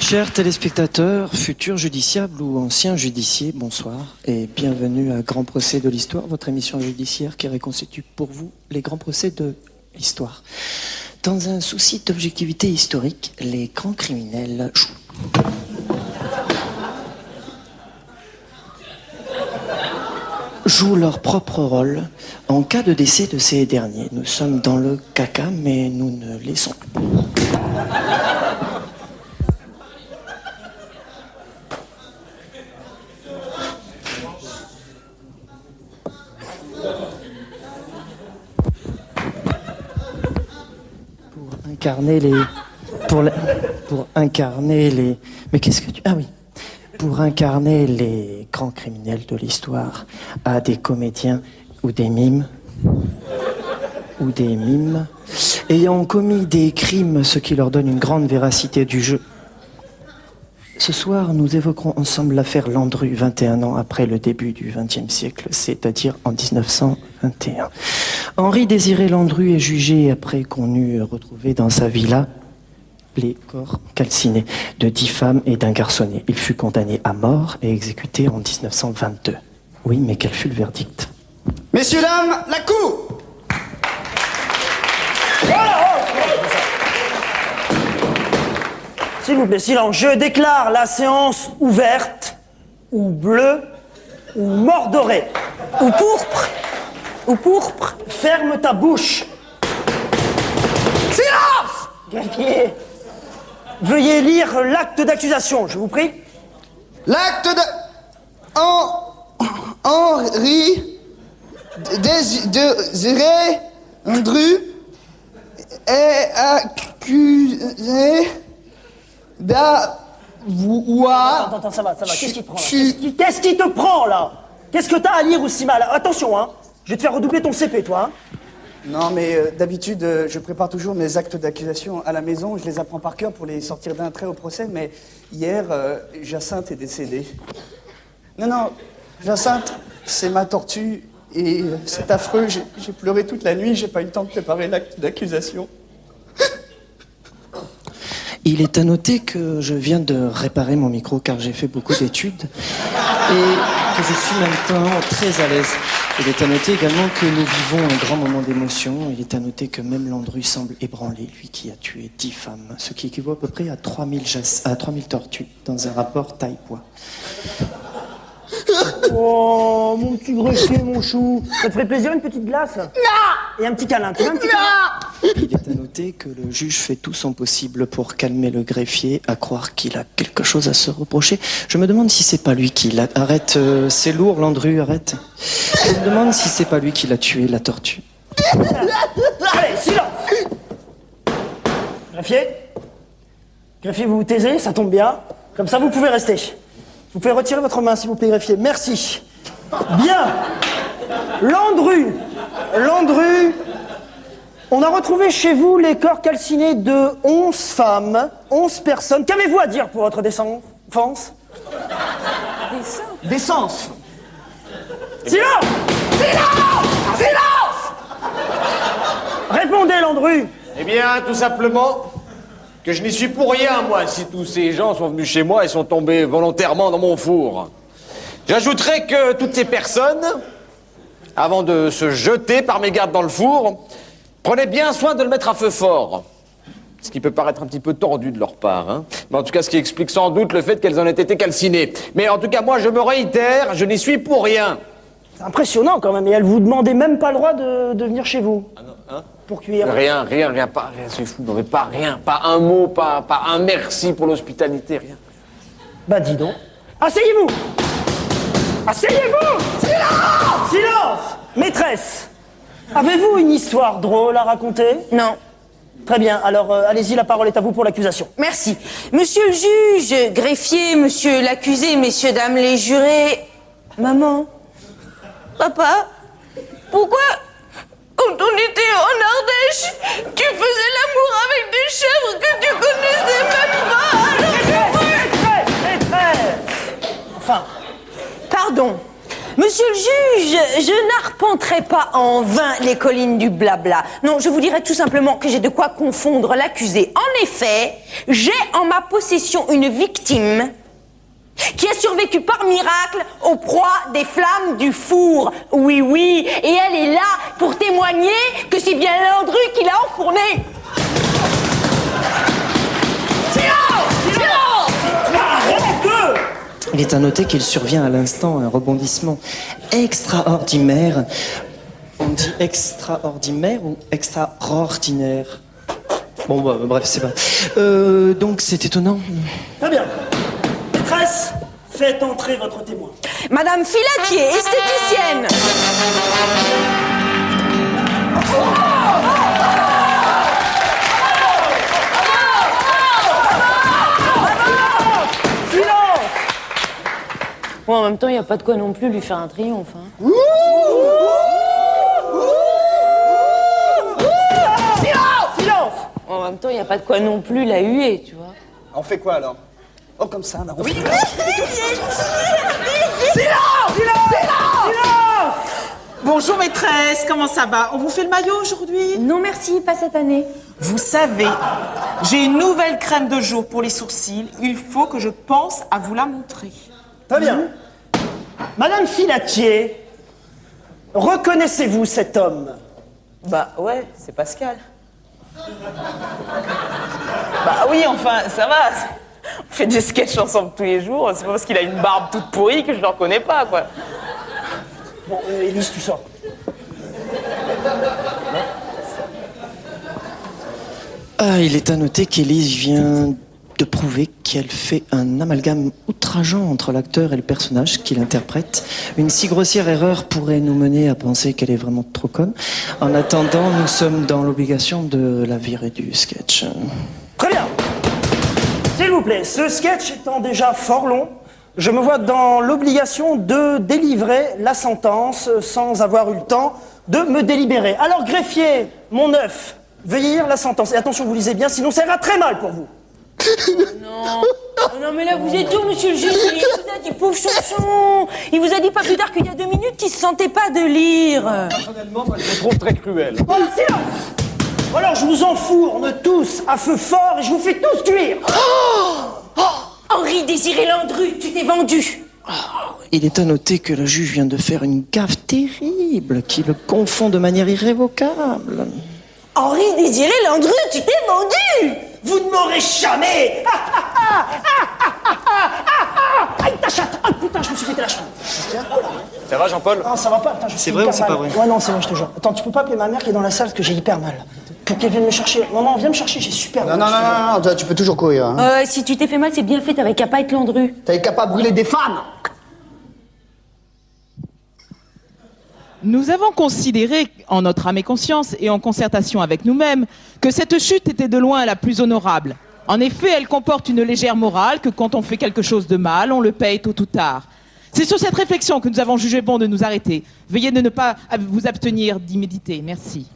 Chers téléspectateurs, futurs justiciables ou anciens justiciers, bonsoir et bienvenue à Grand Procès de l'Histoire, votre émission judiciaire qui reconstitue pour vous les grands procès de l'histoire. Dans un souci d'objectivité historique, les grands criminels jouent leur propre rôle en cas de décès de ces derniers. Nous sommes dans le caca, mais nous ne laissons pas. Mais qu'est-ce que tu... Ah oui. Pour incarner les grands criminels de l'histoire, à des comédiens ou des mimes, ayant commis des crimes, ce qui leur donne une grande véracité du jeu. Ce soir, nous évoquerons ensemble l'affaire Landru, 21 ans après le début du XXe siècle, c'est-à-dire en 1921. Henri-Désiré Landru est jugé après qu'on eut retrouvé dans sa villa les corps calcinés de 10 femmes et d'un garçonnet. Il fut condamné à mort et exécuté en 1922. Oui, mais quel fut le verdict? Messieurs, dames, la cour! S'il vous plaît, silence. Je déclare la séance ouverte, ou bleue, ou mordorée, ou pourpre. Ou pourpre. Ferme ta bouche. Silence! Greffier, veuillez lire l'acte d'accusation, je vous prie. L'acte de... Henri Désiré Landru est accusé d'avoir... Attends, ça va. Qu'est-ce qui te prend, là? Qu'est-ce qui te prend, là? Qu'est-ce que t'as à lire aussi mal? Attention, hein. Je vais te faire redoubler ton CP, toi, hein. Non, mais d'habitude, je prépare toujours mes actes d'accusation à la maison. Je les apprends par cœur pour les sortir d'un trait au procès. Mais hier, Jacinthe est décédée. Non, Jacinthe, c'est ma tortue. Et c'est affreux. J'ai pleuré toute la nuit. J'ai pas eu le temps de préparer l'acte d'accusation. Il est à noter que je viens de réparer mon micro car j'ai fait beaucoup d'études et que je suis maintenant très à l'aise. Il est à noter également que nous vivons un grand moment d'émotion. Il est à noter que même Landru semble ébranlé, lui qui a tué 10 femmes, ce qui équivaut à peu près à 3000 tortues dans un rapport taille-poids. Oh, mon petit greffier, mon chou. Ça te ferait plaisir, une petite glace? Non! Et un petit câlin, tu veux un petit câlin? Il est à noter que le juge fait tout son possible pour calmer le greffier, à croire qu'il a quelque chose à se reprocher. Je me demande si c'est pas lui qui l'a... Arrête, c'est lourd, Landru, arrête. Je me demande si c'est pas lui qui l'a tué, la tortue. Allez, silence! Greffier, vous vous taisez, ça tombe bien. Comme ça, vous pouvez rester. Vous pouvez retirer votre main, s'il vous plaît, greffier. Merci. Bien. Landru, on a retrouvé chez vous les corps calcinés de 11 femmes, 11 personnes. Qu'avez-vous à dire pour votre défense? Décence! Silence! Répondez, Landru. Eh bien, tout simplement que je n'y suis pour rien, moi, si tous ces gens sont venus chez moi et sont tombés volontairement dans mon four. J'ajouterai que toutes ces personnes, avant de se jeter par mégarde dans le four, prenaient bien soin de le mettre à feu fort. Ce qui peut paraître un petit peu tordu de leur part, hein. Mais en tout cas, ce qui explique sans doute le fait qu'elles en aient été calcinées. Mais en tout cas, moi, je me réitère, je n'y suis pour rien. C'est impressionnant, quand même. Et elle vous demandait même pas le droit de venir chez vous. Ah non, hein? Pour cuire. Rien, c'est fou. Non, mais pas rien, pas un mot, pas un merci pour l'hospitalité, rien. Bah, dis donc. Asseyez-vous! Silence! Maîtresse, avez-vous une histoire drôle à raconter? Non. Très bien, alors allez-y, la parole est à vous pour l'accusation. Merci. Monsieur le juge, greffier, monsieur l'accusé, messieurs, dames les jurés... Maman? Papa? Pourquoi, quand on était en Ardèche, tu faisais l'amour avec des chèvres que tu connaissais même pas? Maîtresse! Enfin... Pardon. Monsieur Monsieur le juge, je n'arpenterai pas en vain les collines du blabla. Non, je vous dirai tout simplement que j'ai de quoi confondre l'accusé. En effet, j'ai en ma possession une victime qui a survécu par miracle aux proies des flammes du four. Oui, oui, et elle est là pour témoigner que c'est bien Landru qui l'a enfourné. Il est à noter qu'il survient à l'instant un rebondissement extraordinaire. On dit extraordinaire ou extraordinaire? Bon, bah, bref, c'est pas. Donc, c'est étonnant. Très bien. Maîtresse, faites entrer votre témoin. Madame Filatier, esthéticienne. Bon, en même temps, il n'y a pas de quoi non plus lui faire un triomphe. Hein. Silence! Bon, en même temps, il n'y a pas de quoi non plus la huer, tu vois. On fait quoi alors? Oh, comme ça, là. Silence! Bonjour maîtresse, comment ça va? On vous fait le maillot aujourd'hui? Non, merci, pas cette année. Vous savez, j'ai une nouvelle crème de jour pour les sourcils. Il faut que je pense à vous la montrer. Très bien. Madame Filatier, reconnaissez-vous cet homme? Bah ouais, c'est Pascal. Bah oui, enfin, ça va. On fait des sketchs ensemble tous les jours. C'est pas parce qu'il a une barbe toute pourrie que je le reconnais pas, quoi. Bon, Élise, tu sors. Ah, il est à noter qu'Élise vient de prouver qu'elle fait un amalgame outrageant entre l'acteur et le personnage qu'il interprète. Une si grossière erreur pourrait nous mener à penser qu'elle est vraiment trop conne. En attendant, nous sommes dans l'obligation de la virer du sketch. Très bien. S'il vous plaît, ce sketch étant déjà fort long, je me vois dans l'obligation de délivrer la sentence sans avoir eu le temps de me délibérer. Alors, greffier, mon œuf, veuillez lire la sentence. Et attention, vous lisez bien, sinon ça ira très mal pour vous. Non. Oh non, mais là, vous êtes où, monsieur le juge? Il vous a dit, pauvre chanson. Il vous a dit pas plus tard qu'il y a 2 minutes qu'il se sentait pas de lire. Personnellement, moi, je le trouve très cruel. Voilà, silence! Alors, je vous enfourne tous à feu fort et je vous fais tous cuire. Henri Désiré Landru, tu t'es vendu. Il est à noter que le juge vient de faire une gaffe terrible qui le confond de manière irrévocable. Henri Désiré Landru, tu t'es vendu. Vous ne m'aurez jamais. Aïe, ta chatte. Ah, putain, je me suis pété la cheville. Ça va, Jean-Paul? Ah, ça va pas. Putain, je suis C'est vrai ou hyper c'est pas mal. vrai? Ouais, non, c'est vrai, je te jure. Attends, tu peux pas appeler ma mère qui est dans la salle parce que j'ai hyper mal. Pour qu'elle vienne me chercher. Maman, viens me chercher, j'ai super Non, mal. non, je te jure. non, non, tu peux toujours courir. Hein. Si tu t'es fait mal, c'est bien fait, t'avais qu'à pas être Landru. T'es capable de brûler des femmes. Nous avons considéré, en notre âme et conscience et en concertation avec nous-mêmes, que cette chute était de loin la plus honorable. En effet, elle comporte une légère morale que quand on fait quelque chose de mal, on le paye tôt ou tard. C'est sur cette réflexion que nous avons jugé bon de nous arrêter. Veuillez de ne pas vous abstenir d'y méditer. Merci.